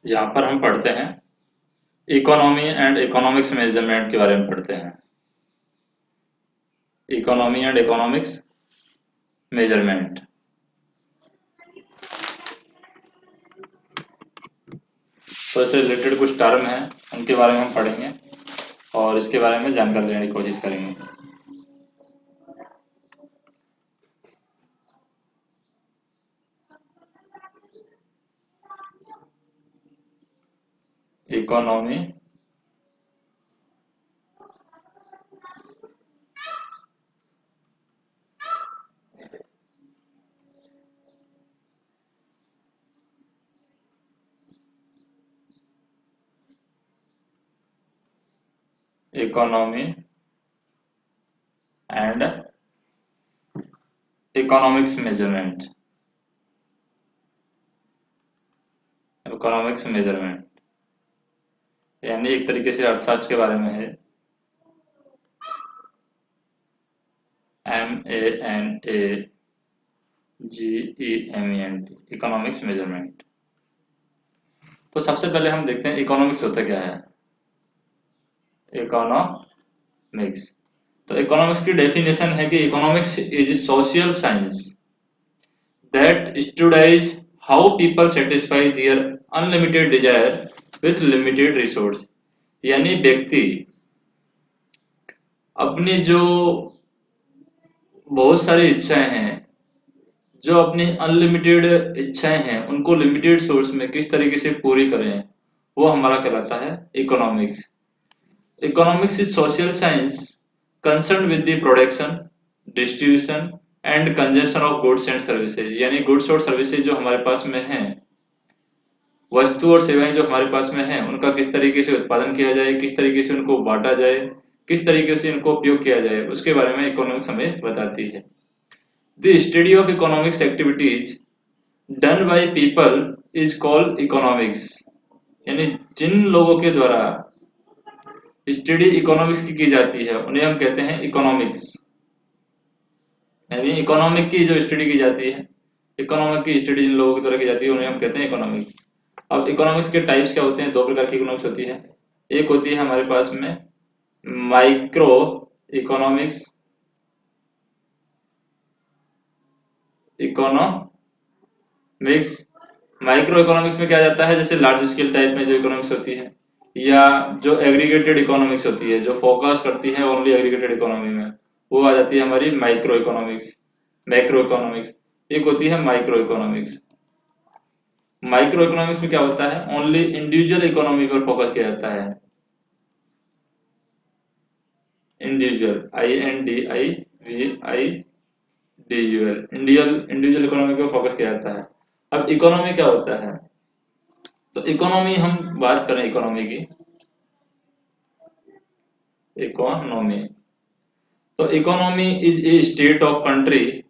यहाँ पर हम पढ़ते हैं इकोनॉमी एंड इकोनॉमिक्स मेजरमेंट के बारे में पढ़ते हैं। Economy and economics measurement. तो इससे रिलेटेड कुछ टर्म हैं, उनके बारे में हम पढ़ेंगे और इसके बारे में जानकारी लेने की कोशिश करेंगे। Economy economy and economics measurement. Economics measurement यानी एक तरीके से अर्थशास्त्र के बारे में है। MANAGEMENT economics measurement. तो सबसे पहले हम देखते हैं इकोनॉमिक्स होता क्या है। इकोनॉमिक्स, तो इकोनॉमिक्स की डेफिनेशन है कि economics is social science that studies how people satisfy their unlimited desire with limited resource. यानी व्यक्ति अपनी जो बहुत सारी इच्छाएं हैं, जो अपनी अनलिमिटेड इच्छाएं हैं, उनको लिमिटेड सोर्स में किस तरीके से पूरी करें, वो हमारा कहलाता है economics. Economics is social science concern with the production, distribution and consumption of goods and services. यानी गुड्स और सर्विसेज जो हमारे पास में हैं, वस्तु और सेवाएं जो हमारे पास में हैं, उनका किस तरीके से उत्पादन किया जाए, किस तरीके से उनको बांटा जाए, किस तरीके से इनको उपयोग किया जाए, उसके बारे में इकोनॉमिक्स हमें बताती है। The study of economics activities done by people is called economics. यानी जिन लोगों के द्वारा स्टडी इकोनॉमिक्स की जाती है उन्हें हम कहते हैं इकोनॉमिक्स। यानी इकोनॉमिक की जो स्टडी की जाती है, इकोनॉमिक की स्टडी जिन लोगों के द्वारा की जाती है उन्हें हम कहते हैं इकोनॉमिक्स। अब इकोनॉमिक्स के टाइप्स क्या होते हैं? दो प्रकार की इकोनॉमिक्स होती है। एक होती है हमारे पास में micro economics, economics. Micro economics में क्या जाता है, जैसे लार्ज स्केल टाइप में जो इकोनॉमिक्स होती है, या जो एग्रीगेटेड इकोनॉमिक्स होती है, जो फोकस करती है ओनली एग्रीगेटेड इकोनॉमी में, वो आ जाती है हमारी माइक्रो इकोनॉमिक्स। मैक्रो इकोनॉमिक्स एक होती है माइक्रो इकोनॉमिक्स। माइक्रो इकोनॉमिक्स में क्या होता है, ओनली इंडिविजुअल इकोनॉमी पर फोकस किया जाता है। इंडिविजुअल, INDIVIDUAL, इंडिविजुअल इकोनॉमी पर फोकस किया जाता है। अब इकोनॉमी क्या होता है? तो इकोनॉमी, हम बात करें इकोनॉमी की, इकोनॉमी, तो economy is a state of country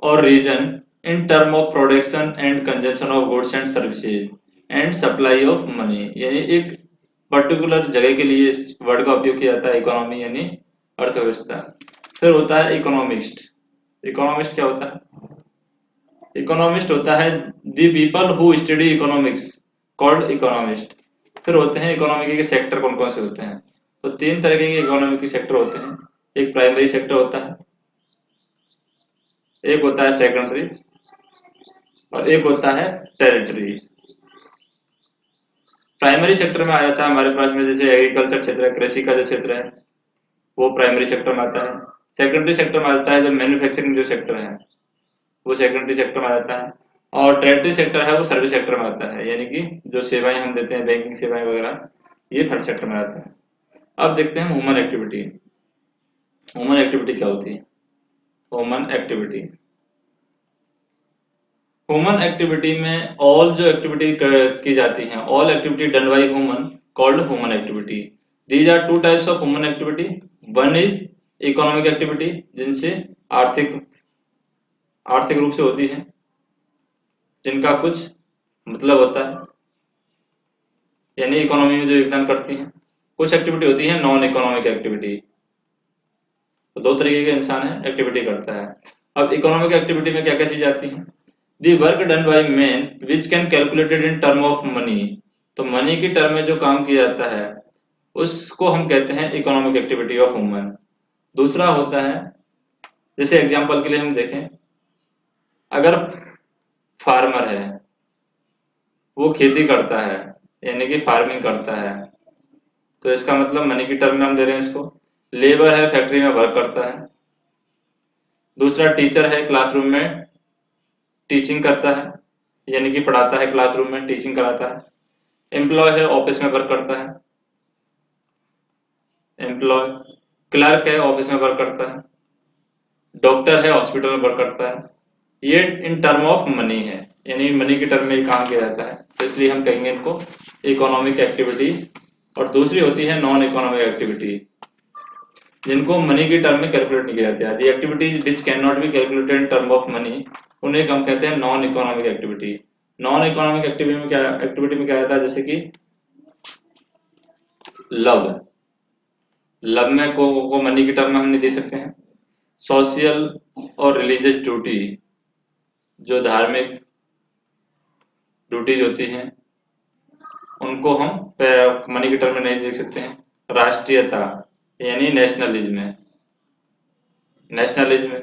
और region in term of production and consumption of goods and services and supply of money. यानी एक पर्टिकुलर जगह के लिए इस वर्ड का उपयोग किया जाता है इकोनॉमी, यानी अर्थव्यवस्था। फिर होता है इकोनॉमिस्ट। इकोनॉमिस्ट क्या होता है? इकोनॉमिस्ट होता है the people who study economics called economist. फिर होते हैं इकोनॉमी के सेक्टर, कौन कौन से होते हैं? तो तीन तरह के इकोनॉमी के सेक्टर होते हैं। एक प्राइमरी सेक्टर होता है, एक होता है सेकेंडरी, और एक होता है टेरिटरी। प्राइमरी सेक्टर में आ जाता है हमारे पास में जैसे एग्रीकल्चर क्षेत्र है, कृषि का जो क्षेत्र है वो प्राइमरी सेक्टर में आता है। सेकेंडरी सेक्टर में आता है जो मैन्युफैक्चरिंग जो सेक्टर है, वो सेकेंडरी सेक्टर में आ जाता है। और टेरिटरी सेक्टर है वो सर्विस सेक्टर में आता है, यानी कि जो सेवाएं हम देते हैं, बैंकिंग सेवाएं वगैरह, ये थर्ड सेक्टर में आता है। अब देखते हैं ह्यूमन एक्टिविटी। ह्यूमन एक्टिविटी क्या होती है? ह्यूमन एक्टिविटी, ह्यूमन एक्टिविटी में ऑल जो एक्टिविटी की जाती हैं, all activity done by human called human activity. These are two types of human activity. One is economic activity, जिनसे आर्थिक आर्थिक रूप से होती है, जिनका कुछ मतलब होता है, यानी इकोनॉमी में जो योगदान करती हैं। कुछ एक्टिविटी होती है नॉन इकोनॉमिक एक्टिविटी। तो दो तरीके के इंसान है एक्टिविटी करता है। अब इकोनॉमिक एक्टिविटी में क्या क्या चीज आती है? The work done by man which can calculated in term of money. तो मनी की टर्म में जो काम किया जाता है उसको हम कहते हैं इकोनॉमिक एक्टिविटी ऑफ वुमन। दूसरा होता है, जैसे एग्जांपल के लिए हम देखें, अगर फार्मर है, वो खेती करता है यानी कि फार्मिंग करता है, तो इसका मतलब मनी की टर्म में हम दे रहे हैं इसको। लेबर है, फैक्ट्री में वर्क करता है। दूसरा टीचर है, क्लासरूम में टीचिंग करता है यानी कि पढ़ाता है, क्लासरूम में टीचिंग कराता है। एम्प्लॉय है, ऑफिस में वर्क करता है, एम्प्लॉय। क्लर्क है, ऑफिस में वर्क करता है। डॉक्टर है, हॉस्पिटल में वर्क करता है। ये इन टर्म ऑफ मनी है, यानी मनी के टर्म में ये काम किया जाता है, तो इसलिए हम कहेंगे इनको इकोनॉमिक एक्टिविटी। और दूसरी होती है नॉन इकोनॉमिक एक्टिविटी, जिनको मनी की टर्म में कैलकुलेट नहीं किया जाता है। The activities which can not be calculated in term of money, उन्हें हम कहते हैं non economic activity. Non economic activity में क्या आता है, जैसे कि लव। लव में को मनी की टर्म में हम नहीं दे सकते हैं। सोशल और रिलीजियस ड्यूटी, जो धार्मिक ड्यूटीज होती हैं उनको हम मनी की टर्म में नहीं देख सकते हैं। राष्ट्रीयता यानी नेशनलिज्म है, नेशनलिज्म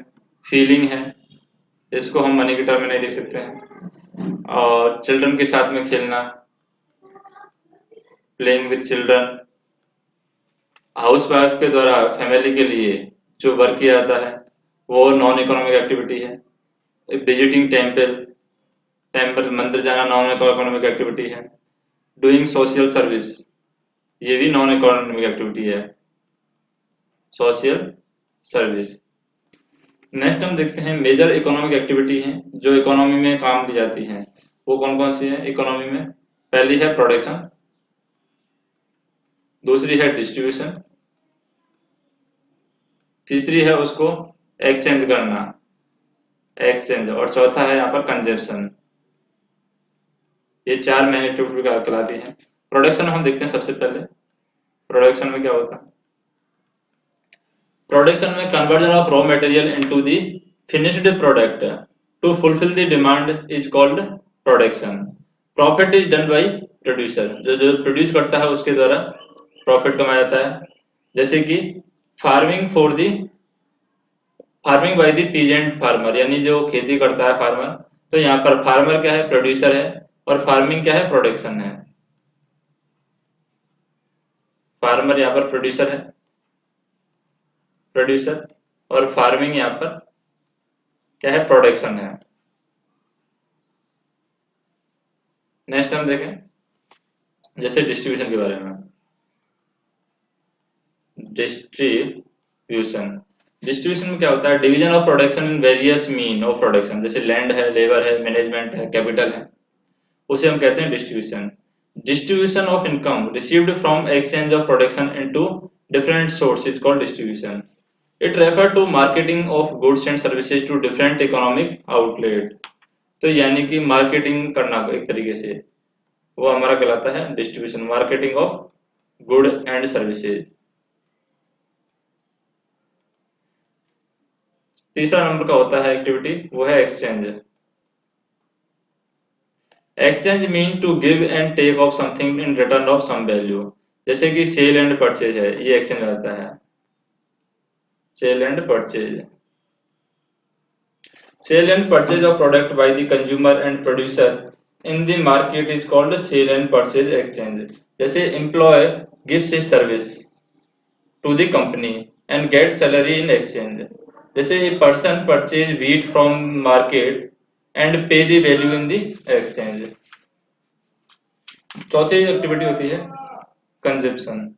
फीलिंग है, इसको हम मनी की टर्म में नहीं देख सकते हैं। और चिल्ड्रन के साथ में खेलना, playing with children. House wife के द्वारा फैमिली के लिए जो वर्क किया जाता है वो नॉन इकोनॉमिक एक्टिविटी है। विजिटिंग टेम्पल, टेम्पल मंदिर जाना नॉन इकोनॉमिक एक्टिविटी है। डूइंग सोशल सर्विस, ये भी नॉन इकोनॉमिक एक्टिविटी है, सोशल सर्विस। नेक्स्ट हम देखते हैं मेजर इकोनॉमिक एक्टिविटी हैं जो इकोनॉमी में काम की जाती हैं, वो कौन कौन सी है इकोनॉमी में। पहली है प्रोडक्शन, दूसरी है डिस्ट्रीब्यूशन, तीसरी है उसको एक्सचेंज करना, एक्सचेंज, और चौथा है यहाँ पर कंजप्शन। ये चार मेन एक्टिविटी कहलाती हैं। प्रोडक्शन हम देखते हैं सबसे पहले। प्रोडक्शन में क्या होता है, प्रोडक्शन में conversion of raw material into the finished product to fulfil the demand is called production. Profit is done by producer, जो प्रोड्यूस करता है उसके द्वारा प्रॉफिट कमाया जाता है। जैसे कि farming for the farming by the peasant farmer, यानी जो खेती करता है फार्मर, तो यहाँ पर फार्मर क्या है, प्रोड्यूसर है, और फार्मिंग क्या है, प्रोडक्शन है। फार्मर यहाँ पर प्रोड्यूसर है, प्रोड्यूसर, और फार्मिंग यहाँ पर क्या है, प्रोडक्शन है। नेक्स्ट हम देखें जैसे डिस्ट्रीब्यूशन के बारे में। डिस्ट्रीब्यूशन, डिस्ट्रीब्यूशन में क्या होता है, division of production in various mean of production, जैसे लैंड है, लेबर है, मैनेजमेंट है, कैपिटल है, उसे हम कहते हैं distribution. Distribution of income received from exchange of production into different sources called distribution. It refer to marketing of goods and services to different economic outlet. तो यानी कि मार्केटिंग करना एक तरीके से, वो हमारा कहलाता है distribution, marketing of good and services. तीसरा नंबर का होता है एक्टिविटी, वो है exchange. Exchange mean to give and take of something in return of some value, जैसे कि सेल एंड परचेज है, ये एक्सचेंज आता है, sale and purchase. Sale and purchase of product by the consumer and producer in the market is called sale and purchase exchange. जैसे employ gives his service to the company and get salary in exchange. जैसे a person purchase wheat from market and pay the value in the exchange. चौथी activity होती है consumption.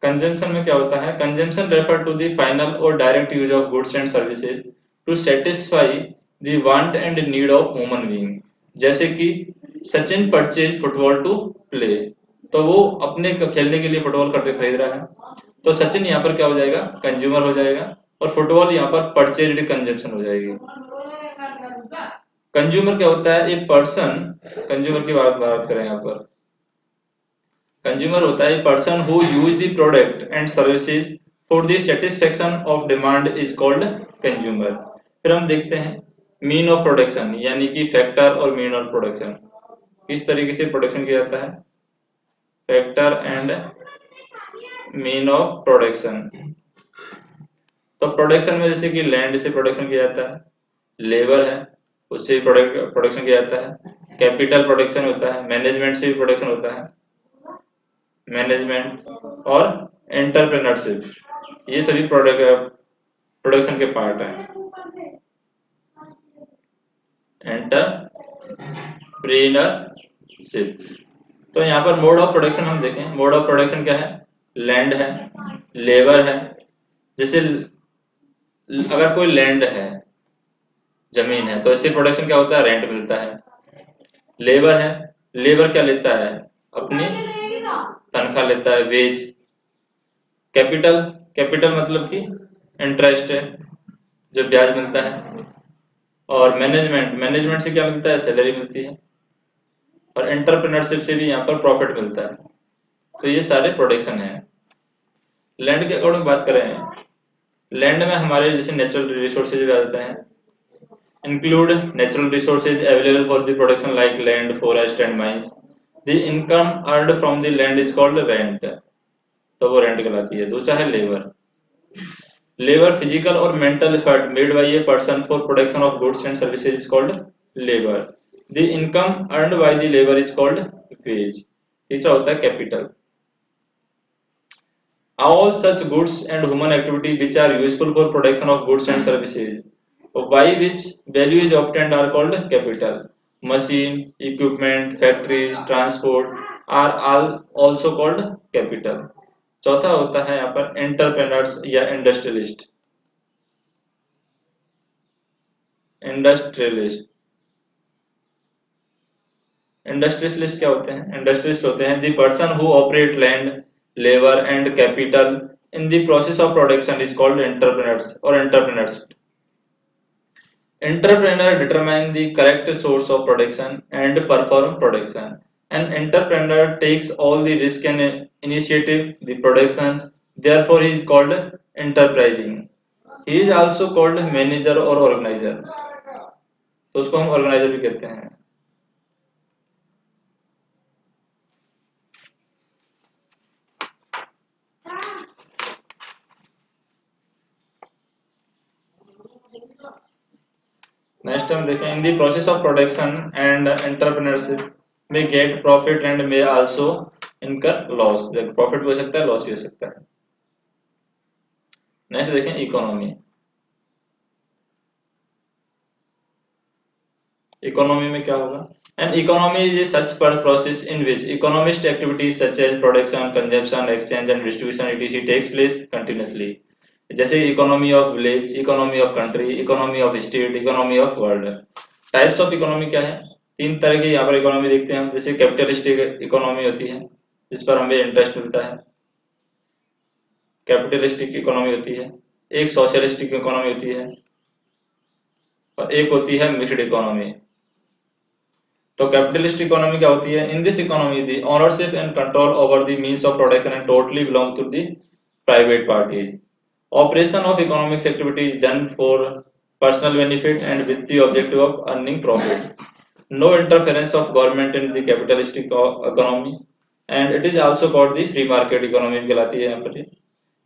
Consumption में क्या होता है, consumption refer to the final और direct use of goods and services to satisfy the want and need of human being. जैसे कि Sachin purchase football to play, तो वो अपने खेलने के लिए फुटबॉल करके खरीद रहा है, तो सचिन यहाँ पर क्या हो जाएगा, कंज्यूमर हो जाएगा, और फुटबॉल यहाँ पर परचेज्ड कंजम्पशन हो जाएगी। कंज्यूमर क्या होता है, ए पर्सन, कंज्यूमर की बात करें यहाँ पर, कंज्यूमर होता है person who use the product and services for the satisfaction of demand is called consumer. फिर हम देखते हैं मीन ऑफ प्रोडक्शन, यानी कि फैक्टर और मीन ऑफ प्रोडक्शन। किस तरीके से प्रोडक्शन किया जाता है, factor and mean of production. तो प्रोडक्शन में जैसे कि लैंड से प्रोडक्शन किया जाता है, लेबर है उससे प्रोडक्शन किया जाता है, कैपिटल प्रोडक्शन होता है, मैनेजमेंट से भी प्रोडक्शन होता है, मैनेजमेंट और एंटरप्रेन्योरशिप, ये सभी प्रोडक्शन के पार्ट हैं। एंटरप्रेन्योरशिप। तो यहाँ पर मोड ऑफ प्रोडक्शन हम देखें, मोड ऑफ प्रोडक्शन क्या है, लैंड है, लेबर है। जैसे अगर कोई लैंड है, जमीन है, तो इससे प्रोडक्शन क्या होता है, रेंट मिलता है। लेबर है, लेबर क्या लेता है, अपनी तनख्वाह लेता है, वेज। कैपिटल, कैपिटल मतलब कि इंटरेस्ट है, जो ब्याज मिलता है। और मैनेजमेंट, मैनेजमेंट से क्या मिलता है, सैलरी मिलती है। और एंटरप्रेन्योरशिप से भी यहाँ पर प्रॉफिट मिलता है। तो ये सारे प्रोडक्शन है। लैंड के अकॉर्डिंग बात करें, लैंड में हमारे जैसे नेचुरल रिसोर्सेज आ जाते हैं, include natural resources available for the production like land, forest and mines. The income earned from the land is called rent. तो वो रेंट कहलाती है। दूसरा है लेबर, लेबर फिजिकल और mental effort made by a person for production of goods and services is called labour. The income earned by the labour is called wage. तीसरा होता है capital. All such goods and human activity which are useful for production of goods and services by which value is obtained are called capital. Machine, equipment, factories, transport are all also called capital. चौथा होता है यहाँ पर entrepreneurs या industrialist. Industrialist, industrialist क्या होते हैं, industrialist होते हैं the person who operate land, labour and capital in the process of production is called entrepreneurs और entrepreneurs. Entrepreneur determine the correct source of production and perform production. An entrepreneur takes all the risk and initiative the production. Therefore, he is called enterprising. He is also called manager or organizer. तो उसको हम organiser भी कहते हैं। Next हम देखें, in the process of production and entrepreneurship में get profit and may also incur loss. Profit भी हो सकता है, लॉस भी हो सकता है। नेक्स्ट देखें इकोनॉमी। इकोनॉमी में क्या होगा, an economy is such process in which economist activities such as production, consumption, exchange and distribution etc takes place continuously. जैसे economy of village, economy of country, economy of state, economy of world. Types of economy क्या है, तीन तरह की यहाँ पर economy देखते हैं हम। जैसे कैपिटलिस्टिक इकोनॉमी होती है जिस पर हमें इंटरेस्ट मिलता है, कैपिटलिस्टिक इकोनॉमी होती है। एक सोशलिस्टिक इकोनॉमी होती है और एक होती है मिक्स्ड इकोनॉमी। तो कैपिटलिस्ट इकोनॉमी क्या होती है, in this economy the ownership and control over the means of production and totally belong to the private parties. Operation of economics activity is done for personal benefit and with the objective of earning profit. No interference of government in the capitalistic economy and it is also called the free market economy कहलाती है यहाँ पर।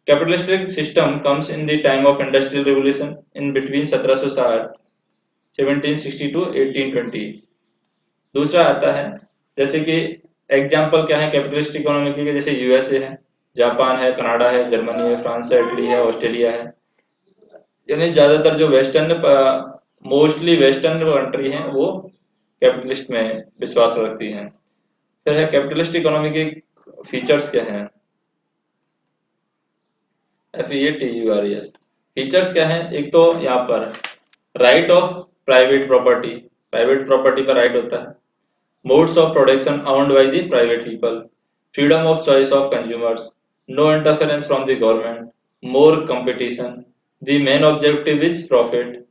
Capitalistic system comes in the time of industrial revolution in between 1760 1760 to 1820। दूसरा आता है, जैसे कि example क्या है कैपिटलिस्ट इकोनॉमी के, जैसे यूएसए है, जापान है, कनाडा है, जर्मनी है, फ्रांस है, इटली है, ऑस्ट्रेलिया है। यानी ज्यादातर जो वेस्टर्न, मोस्टली वेस्टर्न कंट्री हैं वो कैपिटलिस्ट में विश्वास रखती हैं। फिर है कैपिटलिस्ट इकोनॉमी के फीचर्स क्या हैं, FEATURES। फीचर्स क्या है, एक तो यहाँ पर right of private property, private property पर राइट होता है। Modes of production owned by the private people, freedom of choice of consumers, no interference from the government, more competition, the main objective is profit,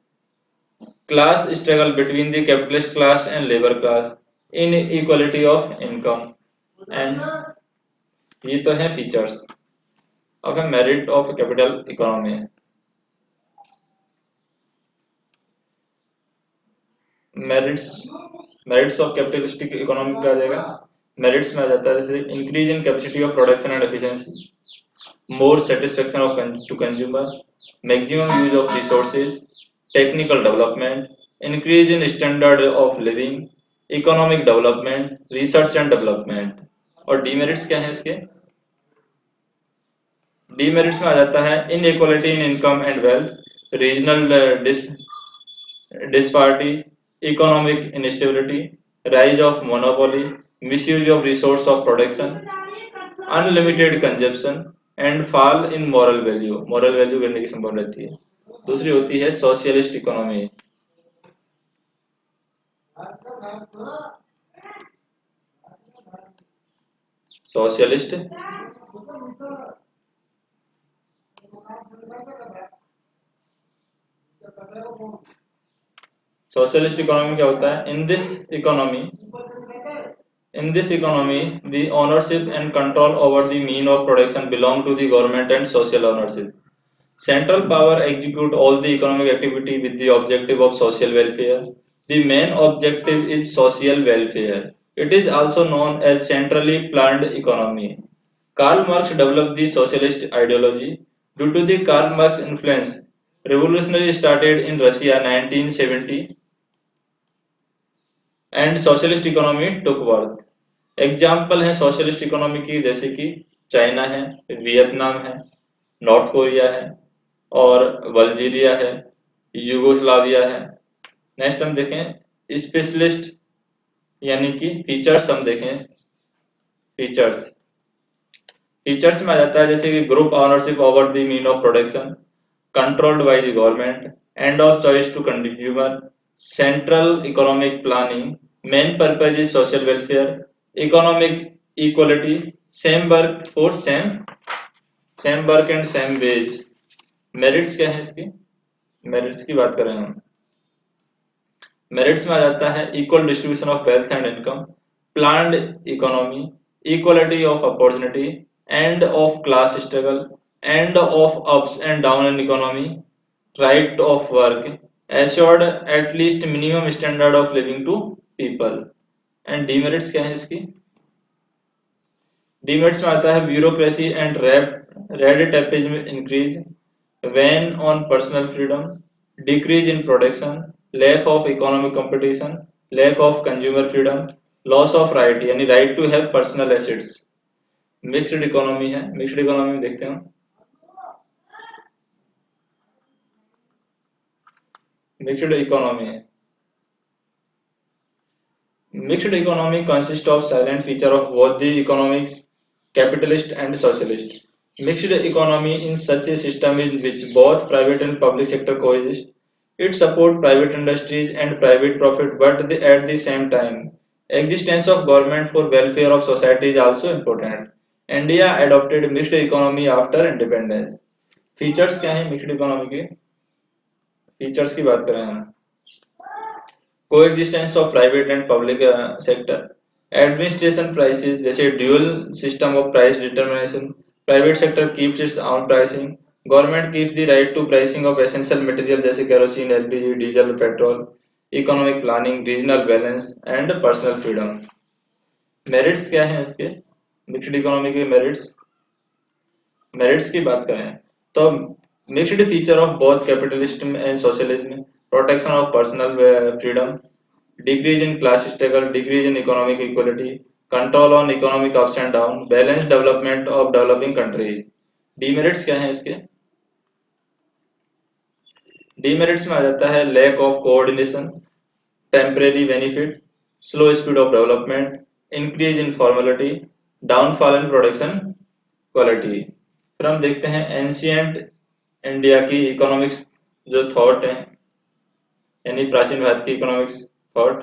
class struggle between the capitalist class and labor class, inequality of income, and ये तो है features. अब है merit of capital economy. Merits merits of capitalistic economy क्या आ जाएगा? Merits में आ जाता है जैसे increase in capacity of production and efficiency, more satisfaction of to consumer, maximum use of resources, technical development, increase in standard of living, economic development, research and development। और demerits क्या है इसके? Demerits में आ जाता है inequality in income and wealth, regional disparity, economic instability, rise of monopoly, misuse of resource of production, unlimited consumption and fall in moral value, moral value गिरने की संभावना रहती है। दूसरी होती है socialist economy. Socialist socialist economy क्या होता है? In this economy, the ownership and control over the mean of production belong to the government and social ownership. Central power execute all the economic activity with the objective of social welfare. The main objective is social welfare. It is also known as centrally planned economy. Karl Marx developed the socialist ideology. Due to the Karl Marx influence, revolutionary started in Russia 1970 and socialist economy took birth. Example है socialist economy की, जैसे कि China है, Vietnam है, north Korea है और बल्जीरिया है, Yugoslavia है। नेक्स्ट हम देखें स्पेशलिस्ट यानी कि फीचर्स। हम देखें फीचर्स में आ जाता है जैसे कि group ownership over the mean of production, controlled by the government, end of choice to consumer, central economic planning, main purpose is social welfare, economic equality, same work for same work and same wage. Merits क्या है इसकी? Merits की बात करें हम, merits में आ जाता है equal distribution of wealth and income, planned economy, equality of opportunity end of class struggle, end of ups and down in economy, right of work, assured at least minimum standard of living to people. And demerits क्या है इसकी? Demerits में आता है bureaucracy and red tapism में increase, ban on personal freedom, decrease in production, lack of economic competition, lack of consumer freedom, loss of right यानी right to have personal assets. Mixed economy है, mixed economy में देखते हैं mixed economy है। Mixed economy consists of silent feature of both the economics, capitalist and socialist. Mixed economy in such a system in which both private and public sector coexist. It supports private industries and private profit, but at the same time, existence of government for welfare of society is also important. India adopted mixed economy after independence. Features क्या है mixed economy के? Features की बात करें हम, coexistence of private and public sector, administration prices जैसे dual system of price determination, private sector keeps its own pricing, government keeps the right to pricing of essential material जैसे kerosene, LPG, diesel, petrol, economic planning, regional balance and personal freedom। Merits क्या है इसके? Mixed economy के merits की बात करें तो mixed feature of both capitalism and socialism, protection of personal freedom, decrease in class struggle, decrease in economic equality, control on economic ups and down, balanced development of developing countries। demerits क्या है इसके? demerits में आ जाता है lack of coordination, temporary benefit, slow speed of development, increase in formality, downfall in production quality। फिर हम देखते हैं एंशिएंट इंडिया की इकोनॉमिक्स जो थॉट है यानी प्राचीन भारत की इकोनॉमिक्स थॉट।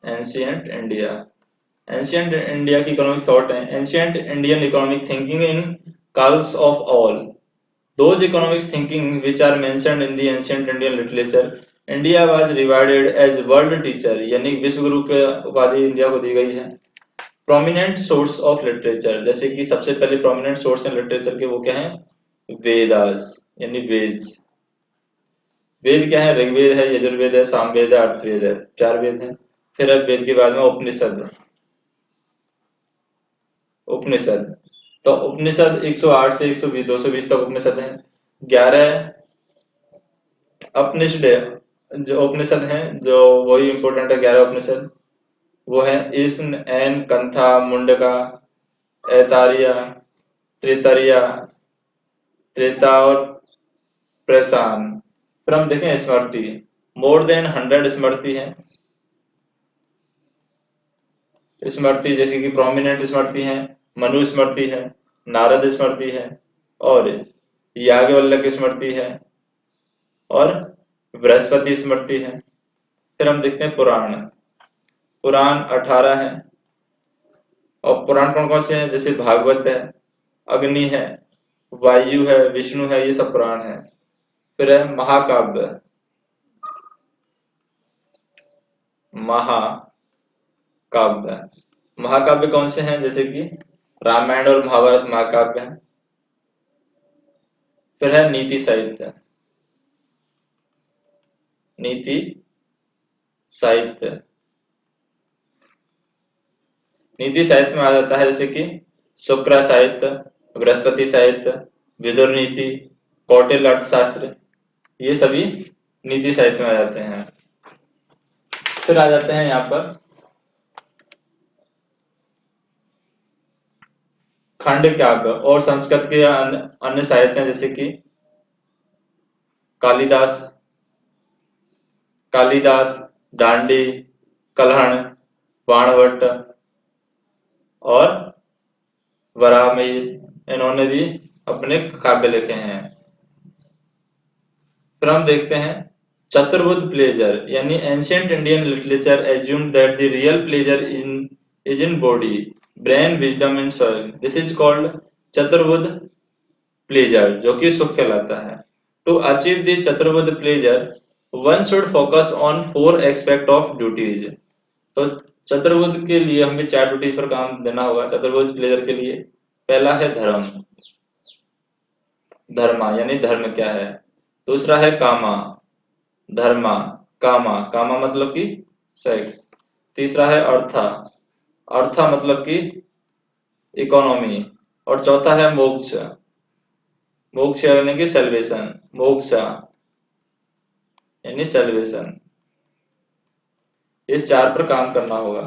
एंशिएंट इंडिया की इकोनॉमिक थॉट है ancient Indian economic thinking includes of all those economic thinking which are mentioned in the ancient Indian literature. India was rewarded as world teacher यानी विश्व गुरु की उपाधि India को दी गई है। Prominent source of literature, जैसे कि सबसे पहले प्रोमिनेंट सोर्स है लिटरेचर के, वो क्या है? वेदास यानी वेद। वेद क्या है? ऋग्वेद है, यजुर्वेद है, सामवेद है, अर्थवेद है, 4 वेद हैं। फिर अब वेद के बाद में उपनिषद। उपनिषद तो उपनिषद 108 से 120 220 तक उपनिषद हैं। 11 अपनिषद जो उपनिषद हैं, जो वही इंपॉर्टेंट है। 11 उपनिषद वो है ईस्न, एन, कंथा, मुंडका, ऐतारिया, त्रितरिया, त्रेता और प्रसान। फिर हम देखें स्मृति, मोर देन 100 स्मृति है। स्मृति जैसे कि प्रोमिनेंट स्मृति है, मनु स्मृति है, नारद स्मृति है, और याज्ञवल्क्य स्मृति है, और बृहस्पति स्मृति है। फिर हम देखते हैं पुराण। पुराण 18 है। और पुराण कौन कौन से हैं? जैसे भागवत है, अग्नि है, वायु है, विष्णु है, ये सब पुराण है। फिर है महाकाव्य। महाकाव्य महाकाव्य कौन से हैं? जैसे कि रामायण और महाभारत महाकाव्य है। फिर है नीति साहित्य। नीति साहित्य नीति साहित्य में आ जाता है जैसे कि शुक्र साहित्य, बृहस्पति साहित्य, विदुर नीति, कौटिल्य अर्थशास्त्र, ये सभी नीति साहित्य में आ जाते हैं। फिर आ जाते हैं यहाँ पर खंड काव्य और संस्कृत के अन्य साहित्य हैं, जैसे कि कालिदास कालिदास, दांडी, कल्हण, बाणभट्ट और वराहमिहिर, इन्होंने भी अपने काव्य लिखे हैं। फिर हम देखते हैं चतुर्बुध प्लेजर, यानी ancient Indian literature assumed that the real pleasure is in body, brain, wisdom and soul. This is called चतुर्बुध प्लेजर, जो कि सुख कहलाता है। टू अचीव द चतुर्बुध pleasure one should focus on 4 aspect of duties. तो चतुर्भुज के लिए हमें 4 ड्यूटीज पर काम देना होगा चतुर्भुज प्लेजर के लिए। पहला है धर्म, धर्मा यानी धर्म क्या है। दूसरा है कामा, धर्मा, कामा, कामा मतलब कि सेक्स। तीसरा है अर्था, अर्था मतलब कि इकोनॉमी। और चौथा है मोक्ष, मोक्ष यानी कि सेल्वेशन, मोक्षा यानी सेल्वेशन। ये 4 पर काम करना होगा।